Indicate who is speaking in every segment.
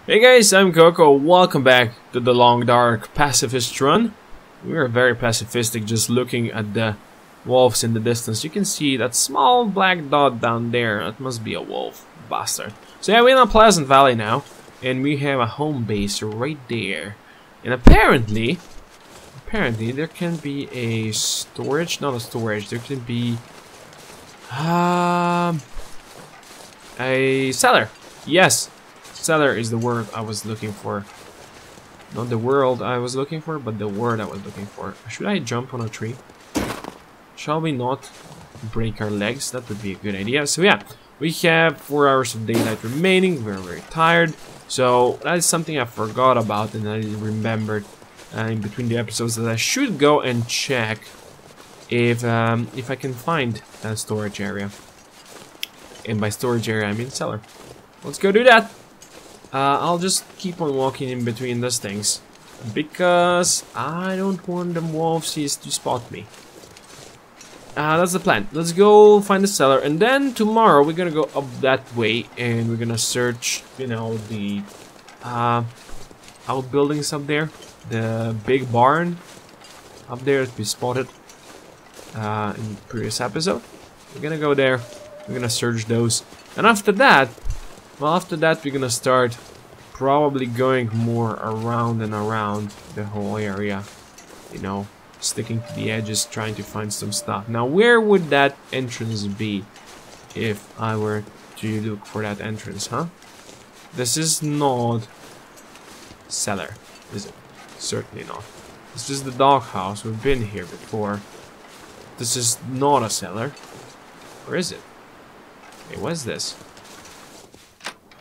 Speaker 1: Hey guys, I'm Coco. Welcome back to the long dark pacifist run. We are very pacifistic, just looking at the wolves in the distance. You can see that small black dot down there. That must be a wolf bastard. So yeah, we're in a Pleasant Valley now, and we have a home base right there. And apparently there can be a storage, not a storage. There can be a cellar. Yes. Cellar is the word I was looking for. Not the world I was looking for, but the word I was looking for. Should I jump on a tree? Shall we not break our legs? That would be a good idea. So yeah, we have 4 hours of daylight remaining. We're very tired. So that is something I forgot about, and I remembered in between the episodes that I should go and check if I can find that storage area. And by storage area I mean cellar. Let's go do that. I'll just keep on walking in between those things because I don't want them wolfsies to spot me. That's the plan. Let's go find the cellar, and then tomorrow we're gonna go up that way and we're gonna search, you know, the outbuildings up there, the big barn up there that we spotted in the previous episode. We're gonna go there. We're gonna search those, and after that. Well, after that we're gonna start probably going more around and around the whole area, you know, sticking to the edges, trying to find some stuff. Now, where would that entrance be if I were to look for that entrance, huh? This is not cellar, is it? Certainly not. This is the doghouse. We've been here before. This is not a cellar. Or is it? Hey, what's this?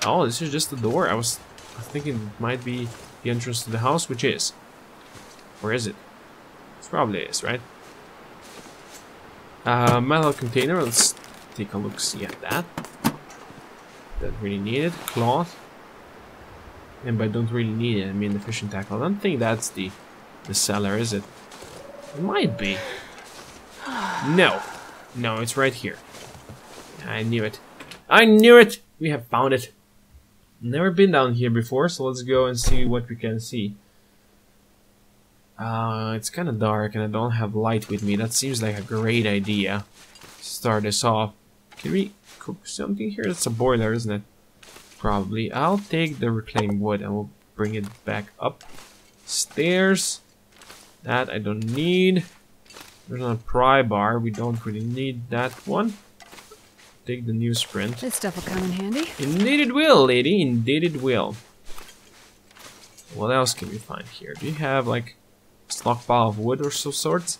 Speaker 1: Oh, this is just the door. I was thinking it might be the entrance to the house, which is. Or is it? It probably is, right? Metal container. Let's take a look, see at that. Don't really need it. Cloth. And by don't really need it, I mean the fishing tackle. I don't think that's the cellar, is it? It might be. No. No, it's right here. I knew it. I knew it! We have found it. Never been down here before, so let's go and see what we can see. It's kind of dark and I don't have light with me. That seems like a great idea. Start this off. Can we cook something here? That's a boiler, isn't it? Probably. I'll take the reclaimed wood and we'll bring it back up. Stairs. That I don't need. There's a pry bar. We don't really need that one. Take the newsprint.
Speaker 2: This stuff will come in handy.
Speaker 1: Indeed it will, lady. Indeed it will. What else can we find here? Do you have like a stockpile of wood or some sorts?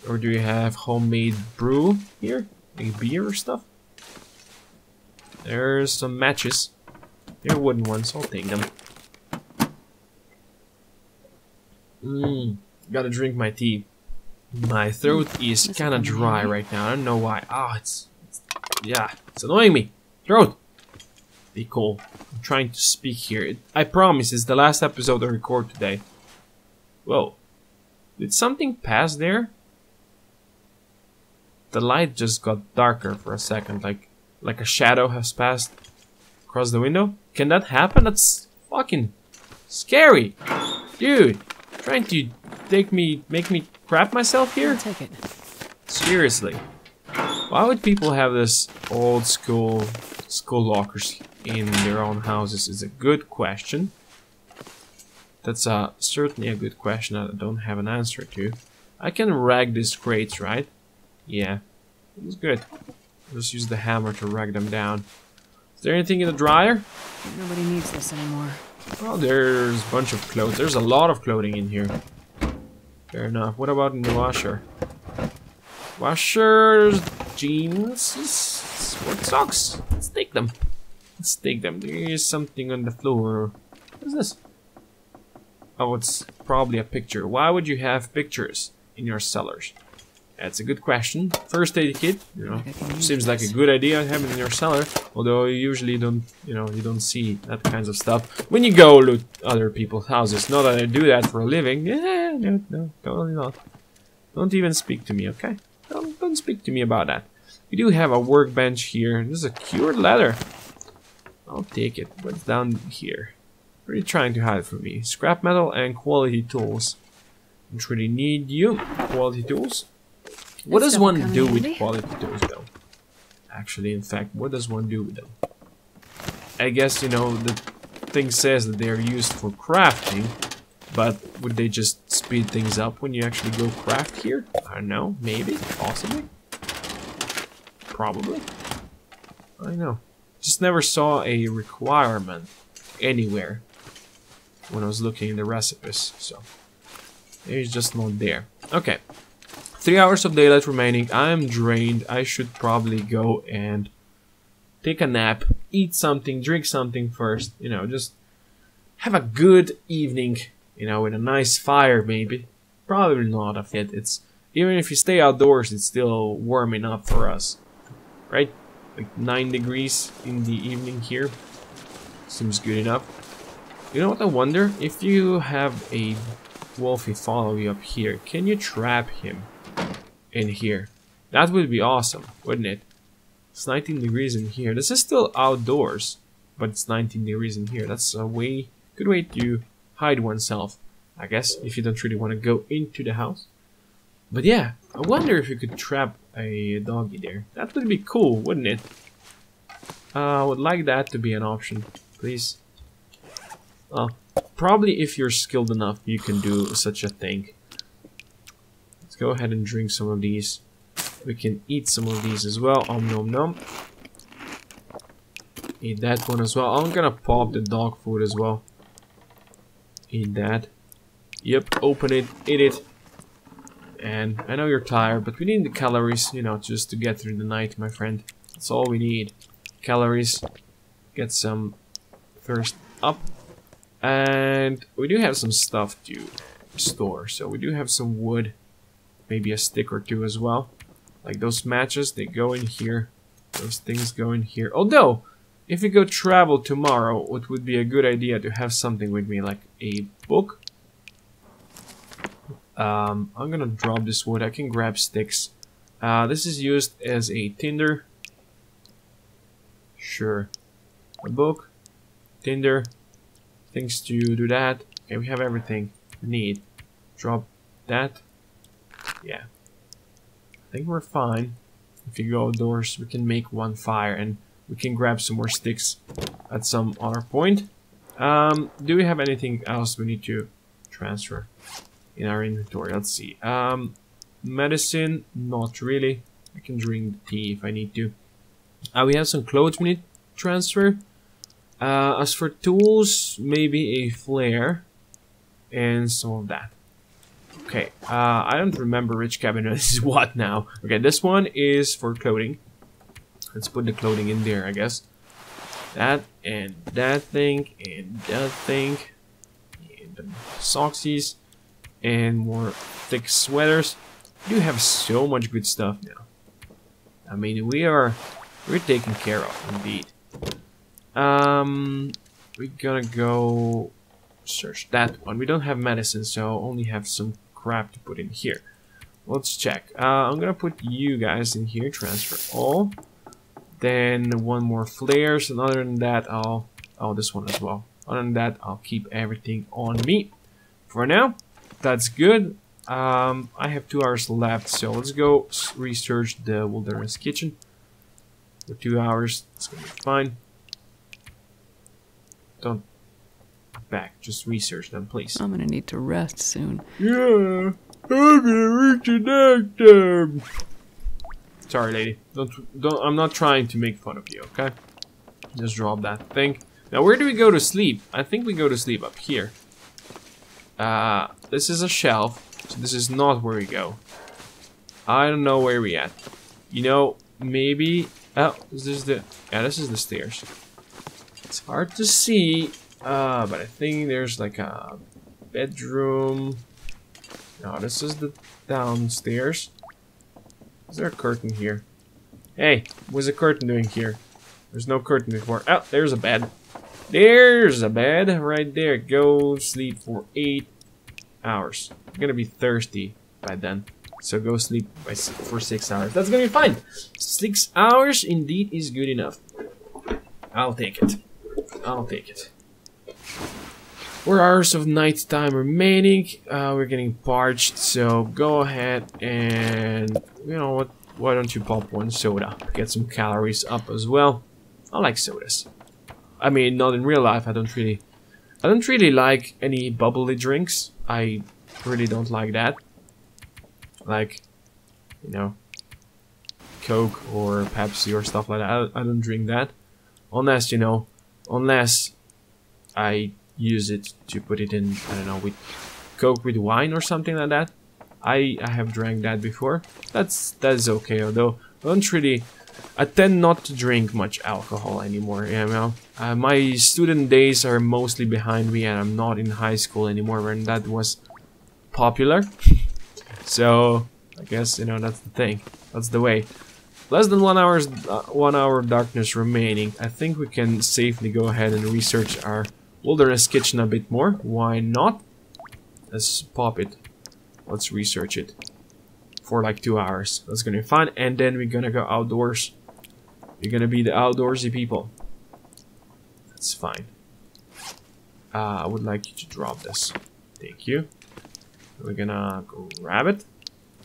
Speaker 1: Or do you have homemade brew here? Like beer or stuff? There's some matches. They're wooden ones. I'll take them. Gotta drink my tea. My throat is kind of dry right now. I don't know why. Ah, yeah, it's annoying me. Throat. Be cool. I'm trying to speak here. I promise it's the last episode I record today. Whoa. Did something pass there? The light just got darker for a second. Like a shadow has passed across the window. Can that happen? That's fucking scary. Dude. Trying to make me crap myself here?
Speaker 2: I'll take it.
Speaker 1: Seriously. Why would people have this old school lockers in their own houses is a good question. That's certainly a good question that I don't have an answer to. I can rag these crates, right? Yeah, it's good. Just use the hammer to rag them down. Is there anything in the dryer?
Speaker 2: Nobody needs this anymore.
Speaker 1: Well, there's a bunch of clothes. There's a lot of clothing in here. Fair enough. What about in the washer? Washers, jeans, sport socks. Let's take them. Let's take them. There's something on the floor. What is this? Oh, it's probably a picture. Why would you have pictures in your cellars? That's a good question. First aid kit, you know, seems like a good idea to have it in your cellar. Although you usually don't, you know, you don't see that kinds of stuff when you go loot other people's houses. Not that I do that for a living. Yeah, no, totally not. Don't even speak to me, okay? Don't speak to me about that. We do have a workbench here. This is a cured leather. I'll take it. What's down here? What are you trying to hide from me? Scrap metal and quality tools. Don't really need you. Quality tools. What does one do with quality tools though? Actually, in fact, what does one do with them? I guess, you know, the thing says that they're used for crafting, but would they just speed things up when you actually go craft here? I don't know, maybe, possibly, probably. I don't know. Just never saw a requirement anywhere when I was looking in the recipes, so it's just not there. Okay, 3 hours of daylight remaining. I am drained. I should probably go and take a nap, eat something, drink something first, you know, just have a good evening, you know, with a nice fire maybe. Probably not of it. It's, even if you stay outdoors, it's still warm enough for us, right? Like 9 degrees in the evening here. Seems good enough. You know what, I wonder if you have a wolfie follow you up here, can you trap him in here? That would be awesome, wouldn't it? It's 19 degrees in here. This is still outdoors, but it's 19 degrees in here. That's a good way to hide oneself, I guess, if you don't really want to go into the house. But yeah, I wonder if you could trap a doggy there. That would be cool, wouldn't it? I would like that to be an option, please. Well, probably if you're skilled enough, you can do such a thing. Let's go ahead and drink some of these. We can eat some of these as well. Nom nom. Eat that one as well. I'm gonna pop the dog food as well. Eat that. Yep, open it, eat it. And I know you're tired, but we need the calories, you know, just to get through the night, my friend. That's all we need. Calories. Get some thirst up. And we do have some stuff to store. So we do have some wood. Maybe a stick or two as well. Like those matches, they go in here. Those things go in here. Although, if we go travel tomorrow, it would be a good idea to have something with me, like a book. I'm gonna drop this wood. I can grab sticks. This is used as a tinder. Sure. A book. Tinder. Things to do that. Okay, we have everything we need. Drop that. Yeah. I think we're fine. If you go outdoors, we can make one fire and we can grab some more sticks at some other point. Do we have anything else we need to transfer in our inventory? Let's see. Medicine, not really. I can drink the tea if I need to. We have some clothes we need to transfer. As for tools, maybe a flare and some of that. Okay, I don't remember which cabinet is what now. Okay, this one is for clothing. Let's put the clothing in there, I guess. That and that thing and that thing. And the socksies and more thick sweaters. We do have so much good stuff now. I mean, we're taken care of, indeed. We're gonna go search that one. We don't have medicine, so only have some crap to put in here. Let's check. I'm gonna put you guys in here. Transfer all. Then one more flares, and other than that, oh, this one as well. Other than that, I'll keep everything on me. For now, that's good. I have 2 hours left, so let's go research the wilderness kitchen. For 2 hours, it's gonna be fine. Don't back, just research them, please.
Speaker 2: I'm gonna need to rest soon.
Speaker 1: Yeah, I'm gonna reach the doctor. Sorry, lady. Don't. I'm not trying to make fun of you, okay? Just drop that thing. Now, where do we go to sleep? I think we go to sleep up here. This is a shelf, so this is not where we go. I don't know where we at. You know, maybe. Oh, this is the. Yeah, this is the stairs. It's hard to see, but I think there's like a bedroom. No, this is the downstairs. Is there a curtain here? Hey, what's a curtain doing here? There's no curtain before. Oh, there's a bed. There's a bed right there. Go sleep for 8 hours. You're gonna be thirsty by then. So go sleep for 6 hours. That's gonna be fine. 6 hours indeed is good enough. I'll take it. I'll take it. 4 hours of night time remaining. We're getting parched, so go ahead and, you know what, why don't you pop one soda? Get some calories up as well. I like sodas. I mean, not in real life. I don't really like any bubbly drinks. I really don't like that. Like, you know, Coke or Pepsi or stuff like that. I don't drink that. Unless, you know, unless I use it to put it in, I don't know, with Coke with wine or something like that. I have drank that before. That's okay, although I tend not to drink much alcohol anymore, you know. My student days are mostly behind me, and I'm not in high school anymore when that was popular. So I guess, you know, that's the thing. That's the way. Less than 1 hour of darkness remaining. I think we can safely go ahead and research our wilderness kitchen a bit more. Why not? Let's pop it. Let's research it for like 2 hours. That's gonna be fun. And then we're gonna go outdoors. We're gonna be the outdoorsy people. That's fine. I would like you to drop this. Thank you. We're gonna grab it.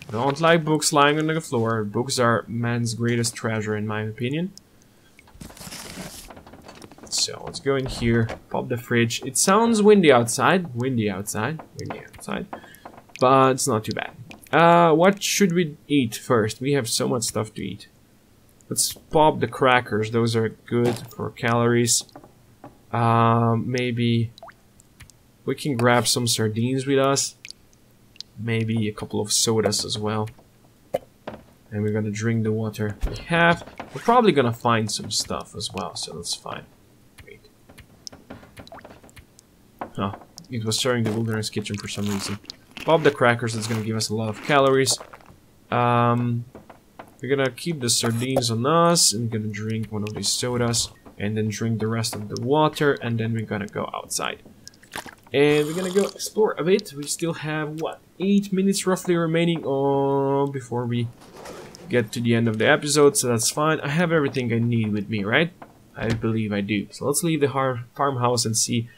Speaker 1: I don't like books lying on the floor. Books are man's greatest treasure, in my opinion. So let's go in here, pop the fridge. It sounds windy outside. Windy outside. But it's not too bad. What should we eat first? We have so much stuff to eat. Let's pop the crackers. Those are good for calories. Maybe we can grab some sardines with us. Maybe a couple of sodas as well. And we're gonna drink the water we have. We're probably gonna find some stuff as well, so that's fine. Wait. Oh, it was showing the wilderness kitchen for some reason. Pop the crackers, that's gonna give us a lot of calories. We're gonna keep the sardines on us, and we're gonna drink one of these sodas, and then drink the rest of the water, and then we're gonna go outside. And we're gonna go explore a bit. We still have, what, 8 minutes roughly remaining before we get to the end of the episode, so that's fine. I have everything I need with me, right? I believe I do. So let's leave the farmhouse and see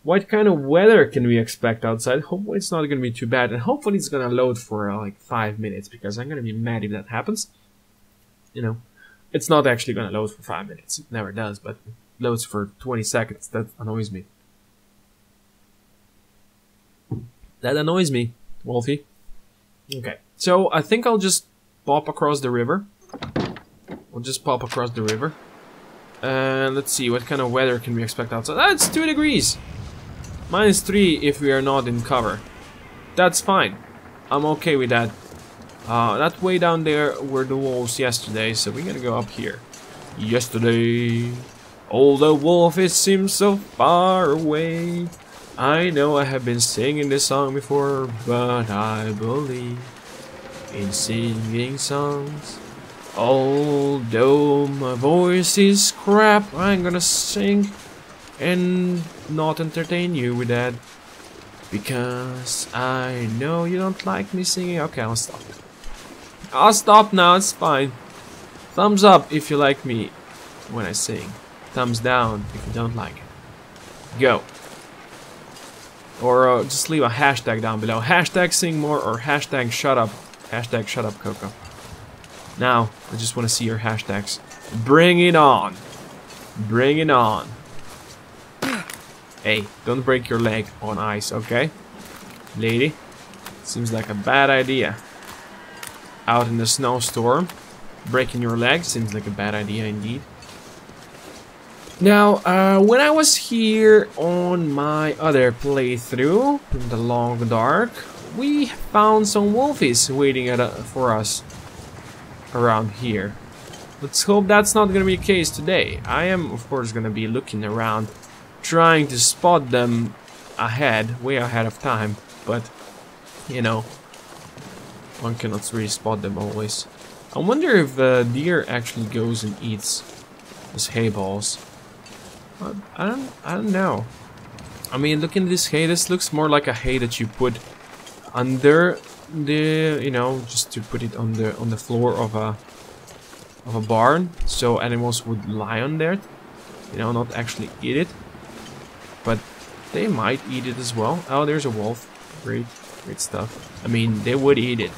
Speaker 1: what kind of weather can we expect outside. Hopefully it's not gonna be too bad, and hopefully it's gonna load for like 5 minutes, because I'm gonna be mad if that happens. You know, it's not actually gonna load for 5 minutes. It never does, but it loads for 20 seconds. That annoys me. That annoys me, Wolfie. Okay, so I think I'll just pop across the river. We'll just pop across the river. And let's see, what kind of weather can we expect outside? That's 2 degrees! -3 if we are not in cover. That's fine. I'm okay with that. That way down there were the wolves yesterday, so we're gonna go up here. Yesterday, all the wolves seem so far away. I know I have been singing this song before, but I believe in singing songs. Although my voice is crap, I'm gonna sing and not entertain you with that, because I know you don't like me singing. Okay, I'll stop. I'll stop now, it's fine. Thumbs up if you like me when I sing. Thumbs down if you don't like it. Go. Or just leave a hashtag down below. Hashtag sing more or hashtag shut up. Hashtag shut up, Coco. Now, I just want to see your hashtags. Bring it on. Bring it on. Hey, don't break your leg on ice, okay? Lady, seems like a bad idea. Out in the snowstorm, breaking your leg seems like a bad idea indeed. Now, when I was here on my other playthrough, in the long dark, we found some wolfies waiting for us around here. Let's hope that's not gonna be the case today. I am, of course, gonna be looking around, trying to spot them ahead, way ahead of time, but, you know, one cannot really spot them always. I wonder if deer actually goes and eats those hay balls. I don't know. I mean, looking at this hay, this looks more like a hay that you put under the, you know, just to put it on the floor of a barn, so animals would lie on there, you know, not actually eat it. But They might eat it as well. Oh, there's a wolf. Great, great stuff. I mean, they would eat it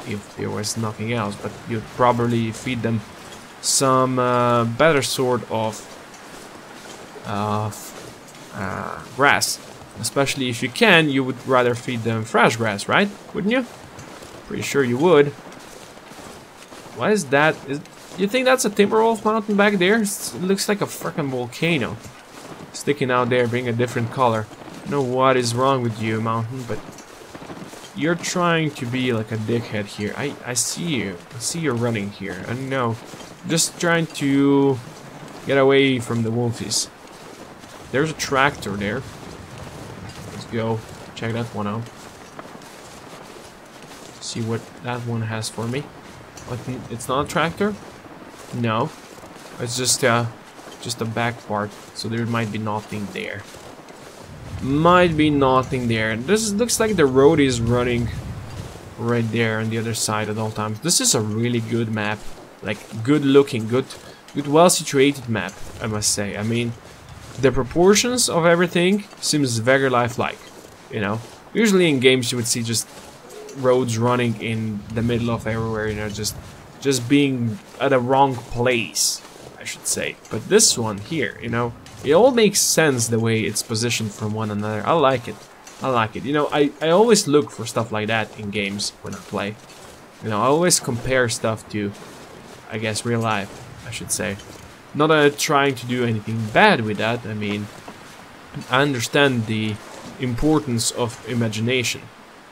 Speaker 1: if there was nothing else, but you'd probably feed them some better sort of grass. Especially if you can, you would rather feed them fresh grass, right? Wouldn't you? Pretty sure you would. What is that? You think that's a Timberwolf mountain back there? It looks like a freaking volcano sticking out there, being a different color. I don't know what is wrong with you, mountain, but you're trying to be like a dickhead here. I see you. I see you running here. I don't know. Just trying to get away from the wolfies. There's a tractor there. Let's go check that one out. See what that one has for me. What, it's not a tractor? No. It's just a back part. So there might be nothing there. Might be nothing there. This looks like the road is running right there on the other side at all times. This is a really good map. Like, good looking, good well situated map, I must say. I mean, the proportions of everything seems very lifelike, you know. Usually in games you would see just roads running in the middle of everywhere, you know, just being at a wrong place, I should say. But this one here, you know, it all makes sense the way it's positioned from one another. I like it. I like it. You know, I always look for stuff like that in games when I play. You know, I always compare stuff to, I guess, real life, I should say. Not that I'm trying to do anything bad with that. I mean, I understand the importance of imagination.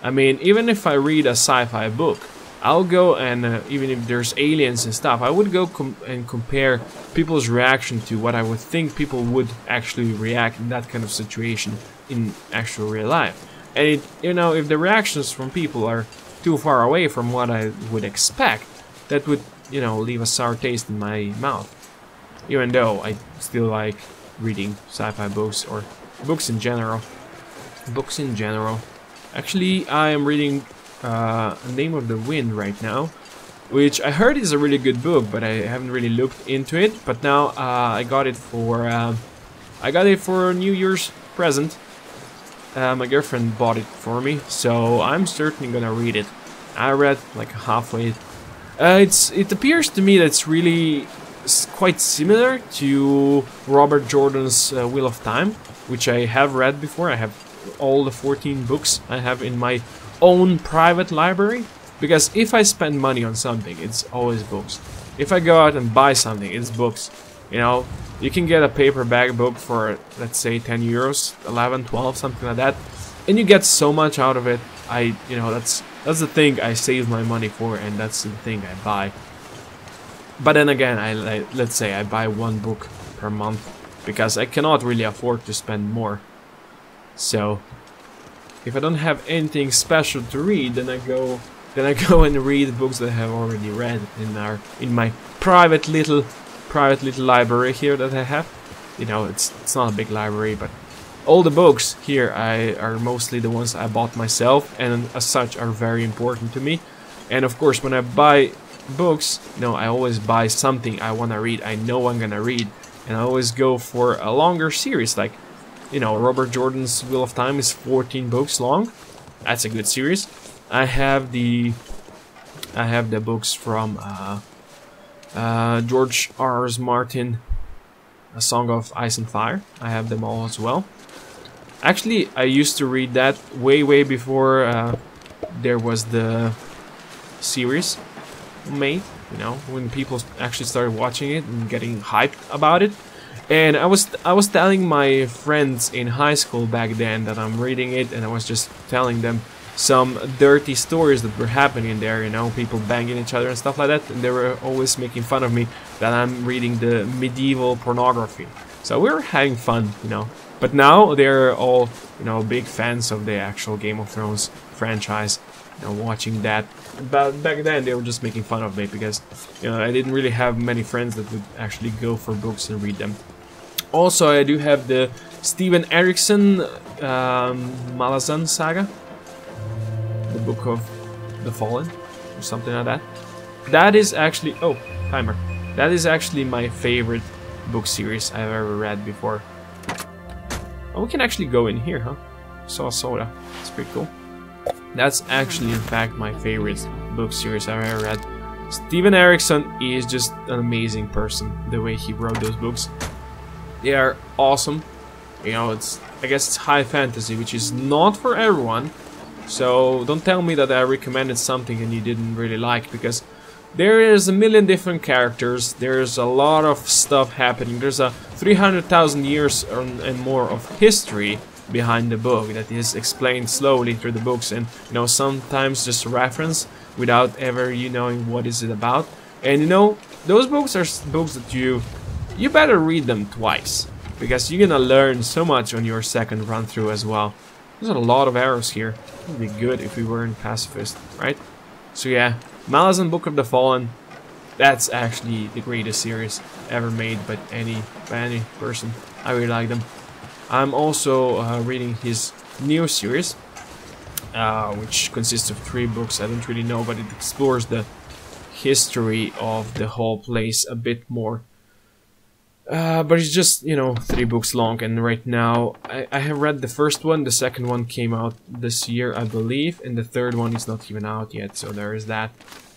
Speaker 1: I mean, even if I read a sci-fi book, I'll go and, even if there's aliens and stuff, I would go and compare people's reaction to what I would think people would actually react in that kind of situation in actual real life. And it, you know, if the reactions from people are too far away from what I would expect, that would, you know, leave a sour taste in my mouth. Even though I still like reading sci-fi books or books in general. Books in general. Actually, I am reading Name of the Wind right now, which I heard is a really good book, but I haven't really looked into it. But now I got it for New Year's present. My girlfriend bought it for me, so I'm certainly gonna read it. I read like halfway. It appears to me that it's really quite similar to Robert Jordan's Wheel of Time, which I have read before. I have all the 14 books I have in my own private library, because if I spend money on something, it's always books. If I go out and buy something, it's books. You know, you can get a paperback book for, let's say, 10 euros, 11, 12, something like that, and you get so much out of it. You know, that's the thing I save my money for, and that's the thing I buy. But then again, let's say I buy one book per month, because I cannot really afford to spend more. So if I don't have anything special to read, then I go and read books that I have already read in my private little library here that I have. You know, it's not a big library, but all the books here are mostly the ones I bought myself, and as such are very important to me. And of course, when I buy books, you know, I always buy something I want to read. I know I'm gonna read, and I always go for a longer series. Like, you know, Robert Jordan's Wheel of Time is 14 books long. That's a good series. I have the books from George R.R. Martin, A Song of Ice and Fire. I have them all as well. Actually, I used to read that way before there was the series made, you know, when people actually started watching it and getting hyped about it. And I was telling my friends in high school back then that I'm reading it, and I was just telling them some dirty stories that were happening there, you know, people banging each other and stuff like that, and they were always making fun of me that I'm reading the medieval pornography. So we were having fun, you know. But now they're all, you know, big fans of the actual Game of Thrones franchise, you know, watching that. But back then they were just making fun of me because, you know, I didn't really have many friends that would actually go for books and read them. Also, I do have the Steven Erikson Malazan saga, the Book of the Fallen, or something like that. That is actually, oh, timer. That is actually my favorite book series I've ever read before. Oh, we can actually go in here, huh? Saw soda. It's pretty cool. That's actually, in fact, my favorite book series I've ever read. Steven Erikson is just an amazing person. The way he wrote those books, they are awesome. You know, I guess it's high fantasy, which is not for everyone. So don't tell me that I recommended something and you didn't really like, because there is a million different characters. There's a lot of stuff happening. There's a 300,000 years and more of history behind the book that is explained slowly through the books, and you know, sometimes just a reference without ever you knowing what is it about. And you know, those books are books that you better read them twice, because you're gonna learn so much on your second run through as well. There's a lot of arrows here. It would be good if we weren't Pacifist, right? So yeah, Malice and Book of the Fallen, that's actually the greatest series ever made by any person. I really like them. I'm also reading his new series, which consists of 3 books. I don't really know, but it explores the history of the whole place a bit more. But it's just, you know, 3 books long, and right now I have read the first one. The second one came out this year, I believe, and the third one is not even out yet, so there is that.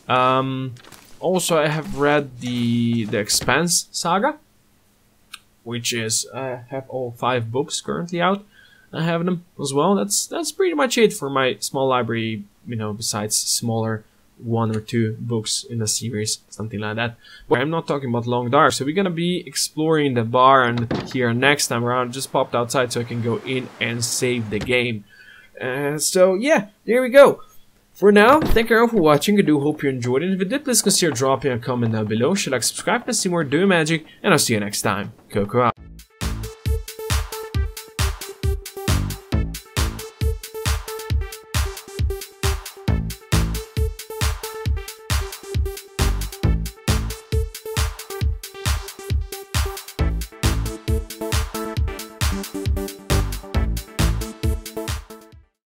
Speaker 1: Also, I have read the Expanse saga, which is, I have all 5 books currently out. I have them as well. That's pretty much it for my small library, you know, besides smaller 1 or 2 books in a series, something like that. But I'm not talking about Long Dark, so we're gonna be exploring the barn here next time around. Just popped outside so I can go in and save the game. So yeah, there we go. For now, thank you all for watching. I do hope you enjoyed it. If you did, please consider dropping a comment down below. Should like, subscribe, and see more doing magic, and I'll see you next time. Coco out.